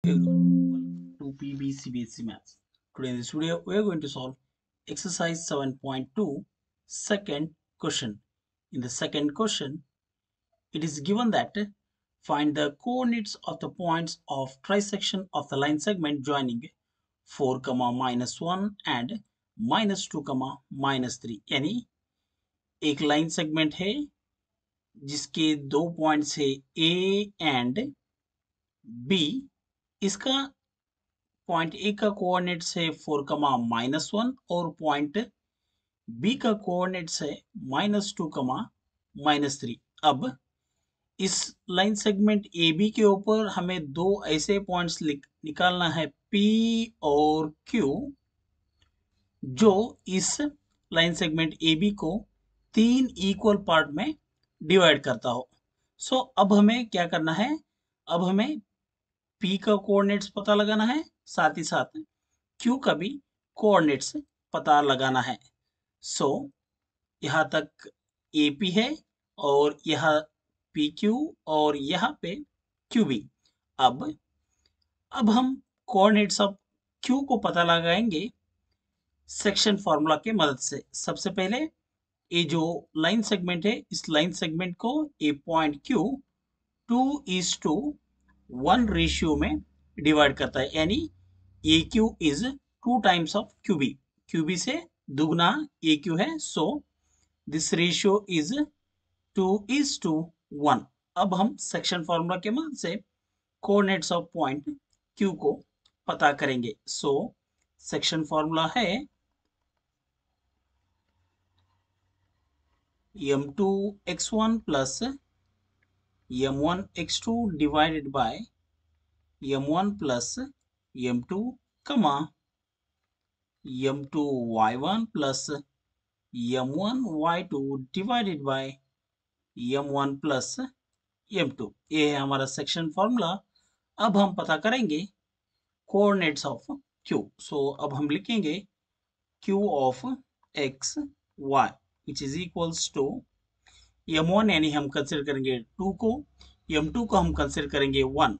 Everyone, welcome to PBCBSC Maths. Today in this video, we are going to solve exercise 7.2 second question. In the second question, it is given that find the coordinates of the points of trisection of the line segment joining 4, -1 and -2, -3 यानी एक line segment है जिसके दो points है A and B. इसका point A का coordinates है 4, -1 और पॉइंट बी का कोऑर्डिनेट्स है -2, -3. अब इस लाइन सेगमेंट ए बी के ऊपर हमें दो ऐसे पॉइंट्स निकालना है पी और क्यू जो इस लाइन सेगमेंट ए बी को तीन इक्वल पार्ट में डिवाइड करता हो. सो अब हमें क्या करना है, अब हमें P का कोऑर्डिनेट्स पता लगाना है, साथ ही साथ Q का भी कोऑर्डिनेट्स पता लगाना है. सो यहाँ तक AP है और यहाँ PQ और यहाँ पे QB. अब हम कोऑर्डिनेट्स ऑफ Q को पता लगाएंगे सेक्शन फॉर्मूला के मदद से. सबसे पहले ये जो लाइन सेगमेंट है इस लाइन सेगमेंट को ए पॉइंट Q 2:1 रेशियो में डिवाइड करता है, यानी A Q is 2 times of QB. QB से दुगना ए क्यू है. So this ratio is 2:1. अब हम सेक्शन फॉर्मूला के मदद से कोऑर्डिनेट्स ऑफ पॉइंट क्यू को पता करेंगे. सो सेक्शन फॉर्मूला है m2x1 plus m1x2 divided by m1 plus m2, m2y1 plus m1y2 divided by m1 plus m2. ये है हमारा सेक्शन फॉर्मूला. अब हम पता करेंगे कोऑर्डिनेट्स ऑफ q. सो अब हम लिखेंगे q of x y which is equals to m1 यानी हम कंसिडर करेंगे 2 को, m2 को हम कंसिडर करेंगे 1,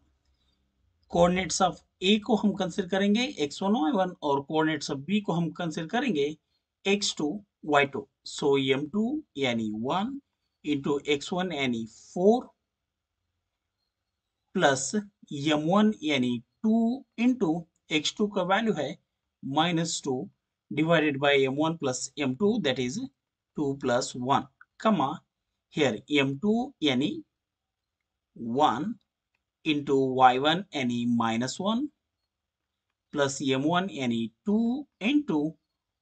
कोऑर्डिनेट्स ऑफ ए को हम कंसिडर करेंगे x1 y1 और कोऑर्डिनेट्स ऑफ बी को हम कंसिडर करेंगे x2 y2. सो m2 यानी 1 इंटू x1 यानी 4 प्लस m1 यानी 2 इंटू x2 का वैल्यू है -2 divided by m1 plus m2 that is 2 plus 1, here m2 यानी 1 into y1 यानी -1 plus m1 यानी 2 into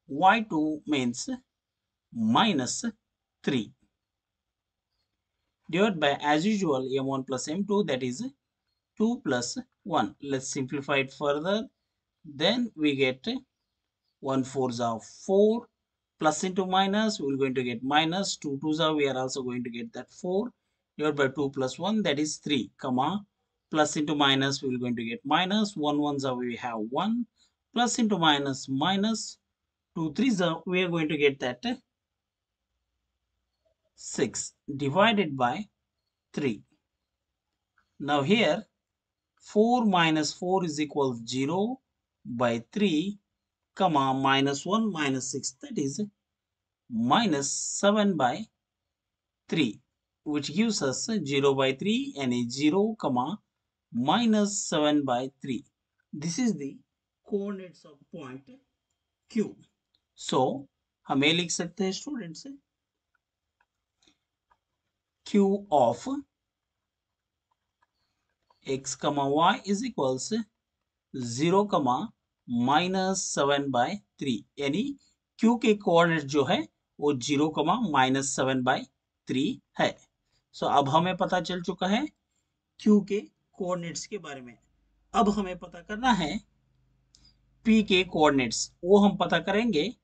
y2 means -3 divided by as usual m1 plus m2 that is 2 plus 1. Let's simplify it further. Then we get 1 4s are 4 plus into minus, we are going to get minus 2 2s are, we are also going to get that 4 divided by 2 plus 1 that is 3, plus into minus we are going to get minus 1 1s are, we have 1 plus into minus minus 2 3s are, we are going to get that 6 divided by 3. Now here 4 minus 4 is equal 0 by 3, -1 minus 6 that is -7 by 3, which gives us 0 by 3 and a 0, -7 by 3. This is the coordinates of point Q. So हमें लिख सकते हैं students Q of x, y is equals 0, -7 by 3, यानी Q के coordinate जो है वो 0, -7 by 3 है. सो अब हमें पता चल चुका है Q के कोऑर्डिनेट्स के बारे में. अब हमें पता करना है P के कोऑर्डिनेट्स, वो हम पता करेंगे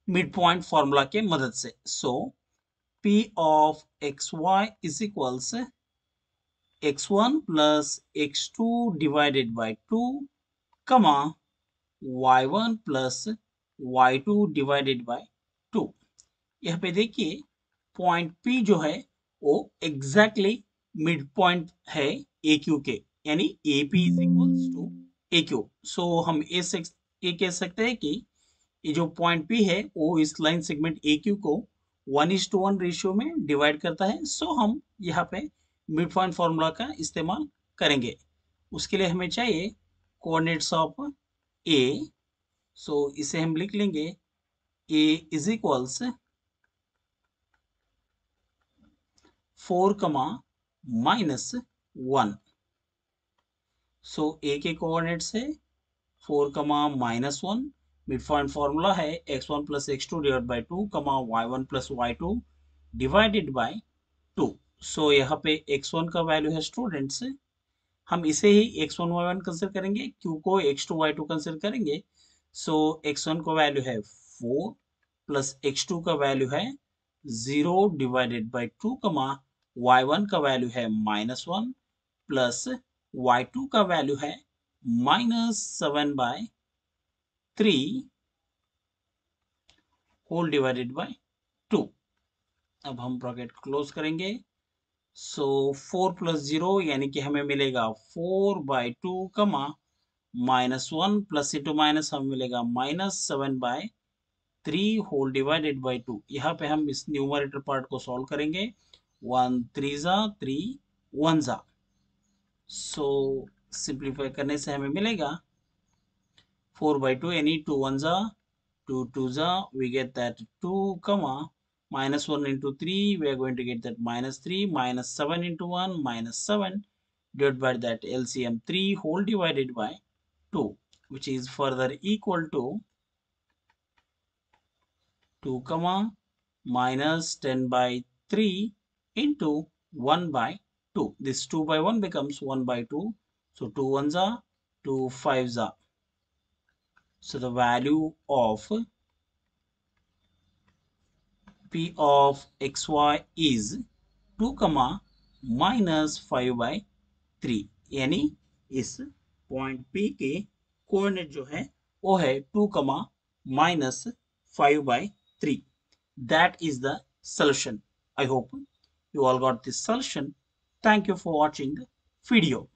मिड पॉइंट फॉर्मूला के मदद से. सो P of xy is equals x1 plus x2 divided by 2, y1 plus y2 divided by 2. यहाँ पे देखिए पॉइंट P जो है वो एग्जैक्टली मिड पॉइंट है AQ के, यानी AP is equals to AQ। So हम ये कह सकते हैं कि ये जो पॉइंट P है वो इस लाइन सेगमेंट AQ को 1:1 रेशियो में डिवाइड करता है। सो हम यहाँ पे मिड पॉइंट फॉर्मूला का इस्तेमाल करेंगे। उसके लिए हमें चाहिए कोऑर्डिनेट्स ऑफ A। सो इसे हम लिख लेंगे A is equals 4, so A के कोऑर्डिनेट्स है 4, मिड पॉइंट फॉर्मूला है x1 plus x2 divide by 2, y1 plus y2 divided by 2। सो यहाँ पे x1 का वैल्यू है स्टूडेंट्स, हम इसे ही x1 y1 कंसिडर करेंगे, q को x2 y2 कंसिडर करेंगे। सो x1 का वैल्यू है 4 प्लस x2 का वैल्यू है 0 डिवाइडेड बाई 2, y1 का वैल्यू है -1 प्लस y2 का वैल्यू है -7/3 होल डिवाइडेड बाई 2। अब हम ब्रैकेट क्लोज करेंगे। सो 4 प्लस 0 यानी कि हमें मिलेगा 4/2, -1 प्लस इंटू माइनस हमें मिलेगा -7/3 होल डिवाइडेड बाई 2। यहाँ पे हम इस न्यूमरेटर पार्ट को सॉल्व करेंगे। 1 3 जा 3 1 जा। सो सिंप्लीफाई करने से हमें मिलेगा 4/2 यानी 2 1 जा 2 2 जा, we get that 2, -1 into 3, we are going to get that -3, -7 into 1, -7, divided by that LCM 3 whole divided by 2, which is further equal to 2, -10/3 into 1/2. This 2/1 becomes 1/2. So 2 1s are 2 5s are. So the value of P of xy is 2, -5/3। यानी इस point P के coordinate जो है वो है 2, -5/3। That is the solution. I hope you all got this solution. Thank you for watching the video.